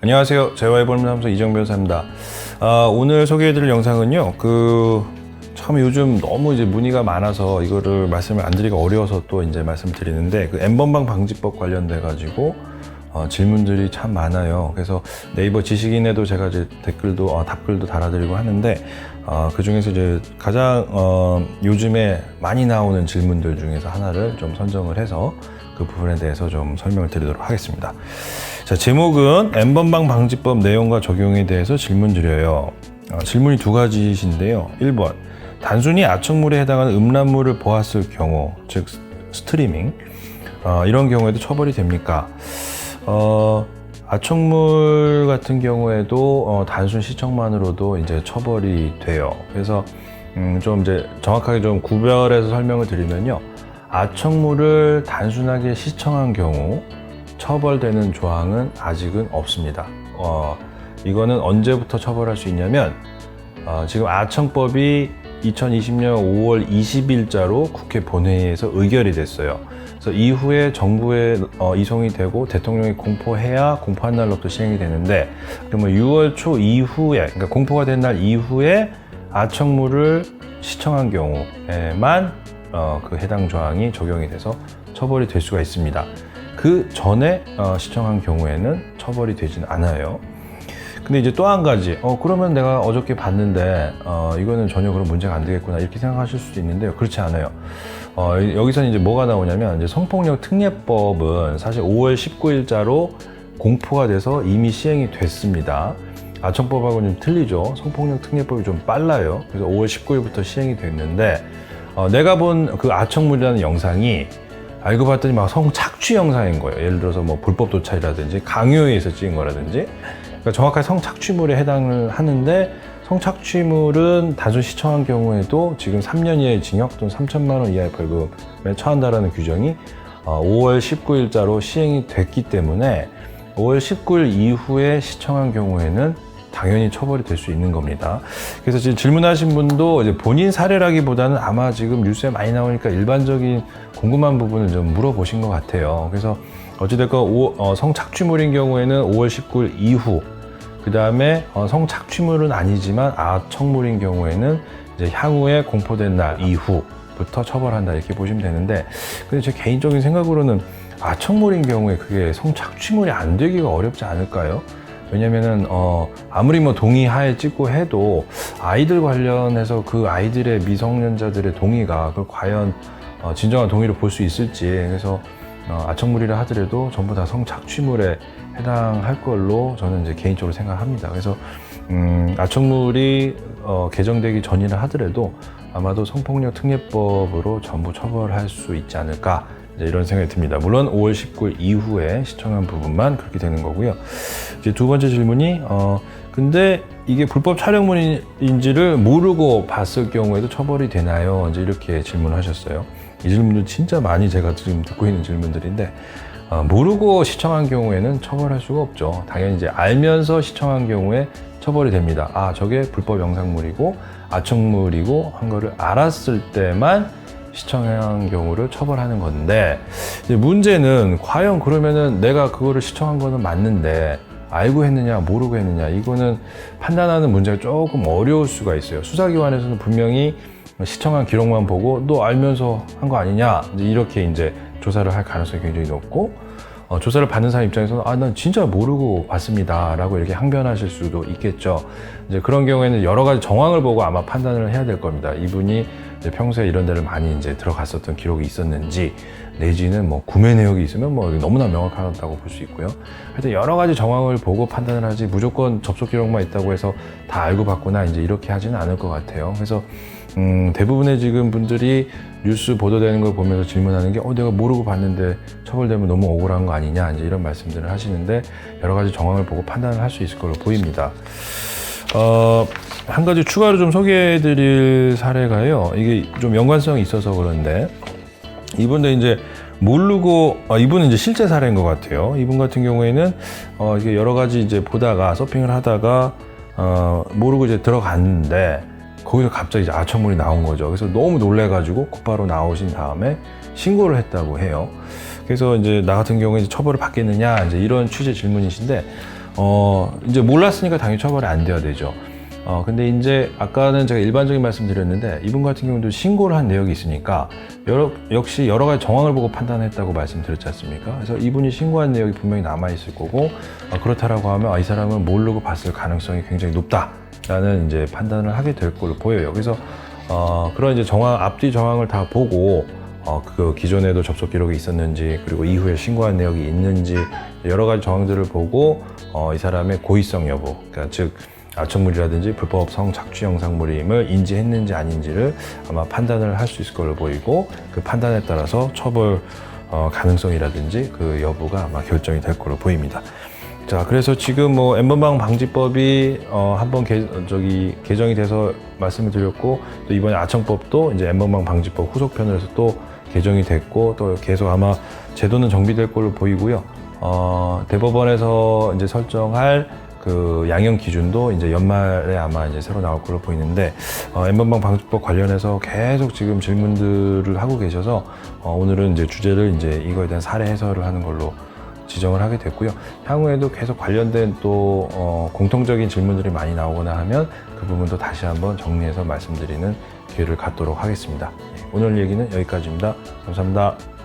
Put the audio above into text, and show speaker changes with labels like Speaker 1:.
Speaker 1: 안녕하세요. 재화해볼사무소 이정 변호사입니다. 오늘 소개해드릴 영상은요, 참 요즘 너무 이제 문의가 많아서 이거를 말씀을 안 드리기가 어려워서 또 이제 말씀드리는데, N번방 방지법 관련돼가지고 질문들이 참 많아요. 그래서 네이버 지식인에도 제가 이제 댓글도 답글도 달아드리고 하는데, 그 중에서 이제 가장 요즘에 많이 나오는 질문들 중에서 하나를 좀 선정을 해서 그 부분에 대해서 좀 설명을 드리도록 하겠습니다. 자, 제목은 N번방 방지법 내용과 적용에 대해서 질문 드려요. 질문이 두 가지신데요. 1번, 단순히 아청물에 해당하는 음란물을 보았을 경우, 즉 스트리밍, 이런 경우에도 처벌이 됩니까? 아청물 같은 경우에도 단순 시청만으로도 이제 처벌이 돼요. 그래서 좀 이제 정확하게 좀 구별해서 설명을 드리면요, 아청물을 단순하게 시청한 경우 처벌되는 조항은 아직은 없습니다. 이거는 언제부터 처벌할 수 있냐면, 지금 아청법이 2020년 5월 20일자로 국회 본회의에서 의결이 됐어요. 그래서 이후에 정부에 이송이 되고 대통령이 공포해야 공포한 날로부터 시행이 되는데, 그러면 6월 초 이후에, 그러니까 공포가 된 날 이후에 아청물을 시청한 경우에만 그 해당 조항이 적용이 돼서 처벌이 될 수가 있습니다. 그 전에 시청한 경우에는 처벌이 되진 않아요. 근데 이제 또 한 가지, 그러면 내가 어저께 봤는데 이거는 전혀 그런 문제가 안 되겠구나, 이렇게 생각하실 수도 있는데요. 그렇지 않아요. 여기서는 이제 뭐가 나오냐면, 이제 성폭력 특례법은 사실 5월 19일자로 공포가 돼서 이미 시행이 됐습니다. 아청법하고는 좀 틀리죠. 성폭력 특례법이 좀 빨라요. 그래서 5월 19일부터 시행이 됐는데, 내가 본 그 아청물이라는 영상이 알고 봤더니 막 성착취 영상인 거예요. 예를 들어서 뭐 불법 도찰이라든지 강요에 의해서 찍은 거라든지, 그러니까 정확하게 성착취물에 해당을 하는데, 성착취물은 단순 시청한 경우에도 지금 3년 이하의 징역 또는 3천만 원 이하의 벌금에 처한다라는 규정이 5월 19일자로 시행이 됐기 때문에 5월 19일 이후에 시청한 경우에는 당연히 처벌이 될 수 있는 겁니다. 그래서 지금 질문하신 분도 이제 본인 사례라기보다는 아마 지금 뉴스에 많이 나오니까 일반적인 궁금한 부분을 좀 물어보신 것 같아요. 그래서 어찌됐건 성착취물인 경우에는 5월 19일 이후, 그 다음에 성착취물은 아니지만 아청물인 경우에는 이제 향후에 공포된 날 이후부터 처벌한다, 이렇게 보시면 되는데, 근데 제 개인적인 생각으로는 아청물인 경우에 그게 성착취물이 안 되기가 어렵지 않을까요? 왜냐면은 아무리 뭐 동의하에 찍고 해도 아이들 관련해서 그 아이들의 미성년자들의 동의가 그걸 과연 진정한 동의로 볼 수 있을지, 그래서 아청물이라 하더라도 전부 다 성착취물에 해당할 걸로 저는 이제 개인적으로 생각합니다. 그래서 아청물이 개정되기 전이라 하더라도 아마도 성폭력 특례법으로 전부 처벌할 수 있지 않을까, 이런 생각이 듭니다. 물론 5월 19일 이후에 시청한 부분만 그렇게 되는 거고요. 이제 두 번째 질문이 근데 이게 불법 촬영물인지를 모르고 봤을 경우에도 처벌이 되나요? 이제 이렇게 질문하셨어요. 이 질문도 진짜 많이 제가 지금 듣고 있는 질문들인데, 모르고 시청한 경우에는 처벌할 수가 없죠. 당연히 이제 알면서 시청한 경우에 처벌이 됩니다. 저게 불법 영상물이고 아청물이고 한 거를 알았을 때만 시청한 경우를 처벌하는 건데, 이제 문제는 과연 그러면은 내가 그거를 시청한 거는 맞는데 알고 했느냐 모르고 했느냐, 이거는 판단하는 문제가 조금 어려울 수가 있어요. 수사기관에서는 분명히 시청한 기록만 보고 너 알면서 한 거 아니냐, 이렇게 이제 조사를 할 가능성이 굉장히 높고, 조사를 받는 사람 입장에서는 난 진짜 모르고 봤습니다 라고 이렇게 항변하실 수도 있겠죠. 이제 그런 경우에는 여러 가지 정황을 보고 아마 판단을 해야 될 겁니다. 이분이 이제 평소에 이런 데를 많이 이제 들어갔었던 기록이 있었는지, 내지는 뭐 구매 내역이 있으면 뭐 너무나 명확하다고 볼 수 있고요. 하여튼 여러 가지 정황을 보고 판단을 하지, 무조건 접속 기록만 있다고 해서 다 알고 봤구나, 이제 이렇게 하지는 않을 것 같아요. 그래서 대부분의 지금 분들이 뉴스 보도되는 걸 보면서 질문하는 게 내가 모르고 봤는데 처벌되면 너무 억울한 거 아니냐, 이제 이런 말씀들을 하시는데, 여러 가지 정황을 보고 판단을 할 수 있을 걸로 보입니다. 한 가지 추가로 좀 소개해 드릴 사례가요, 이게 좀 연관성이 있어서 그런데, 이분도 이제 모르고, 이분은 이제 실제 사례인 것 같아요. 이분 같은 경우에는 이게 여러 가지 이제 보다가 서핑을 하다가 모르고 이제 들어갔는데, 거기서 갑자기 이제 아청물이 나온 거죠. 그래서 너무 놀래가지고 곧바로 나오신 다음에 신고를 했다고 해요. 그래서 이제 나 같은 경우에 이제 처벌을 받겠느냐, 이제 이런 취지의 질문이신데, 이제 몰랐으니까 당연히 처벌이 안 돼야 되죠. 근데 이제 아까는 제가 일반적인 말씀 드렸는데 이분 같은 경우도 신고를 한 내역이 있으니까 역시 여러 가지 정황을 보고 판단했다고 말씀드렸지 않습니까? 그래서 이분이 신고한 내역이 분명히 남아있을 거고, 그렇다라고 하면 이 사람은 모르고 봤을 가능성이 굉장히 높다라는 이제 판단을 하게 될 걸로 보여요. 그래서 그런 이제 앞뒤 정황을 다 보고 그 기존에도 접속 기록이 있었는지, 그리고 이후에 신고한 내역이 있는지 여러 가지 정황들을 보고 이 사람의 고의성 여부, 그러니까 즉 아청물이라든지 불법 성착취 영상물임을 인지했는지 아닌지를 아마 판단을 할 수 있을 걸로 보이고, 그 판단에 따라서 처벌 가능성이라든지 그 여부가 아마 결정이 될 걸로 보입니다. 자, 그래서 지금 뭐 N번방 방지법이 한번 개정이 돼서 말씀을 드렸고, 또 이번에 아청법도 이제 N번방 방지법 후속편으로 해서 또 개정이 됐고, 또 계속 아마 제도는 정비될 걸로 보이고요. 대법원에서 이제 설정할 그 양형 기준도 이제 연말에 아마 이제 새로 나올 걸로 보이는데, N번방 방지법 관련해서 계속 지금 질문들을 하고 계셔서 오늘은 이제 주제를 이제 이거에 대한 사례 해설을 하는 걸로 지정을 하게 됐고요. 향후에도 계속 관련된 또 공통적인 질문들이 많이 나오거나 하면 그 부분도 다시 한번 정리해서 말씀드리는 기회를 갖도록 하겠습니다. 오늘 얘기는 여기까지입니다. 감사합니다.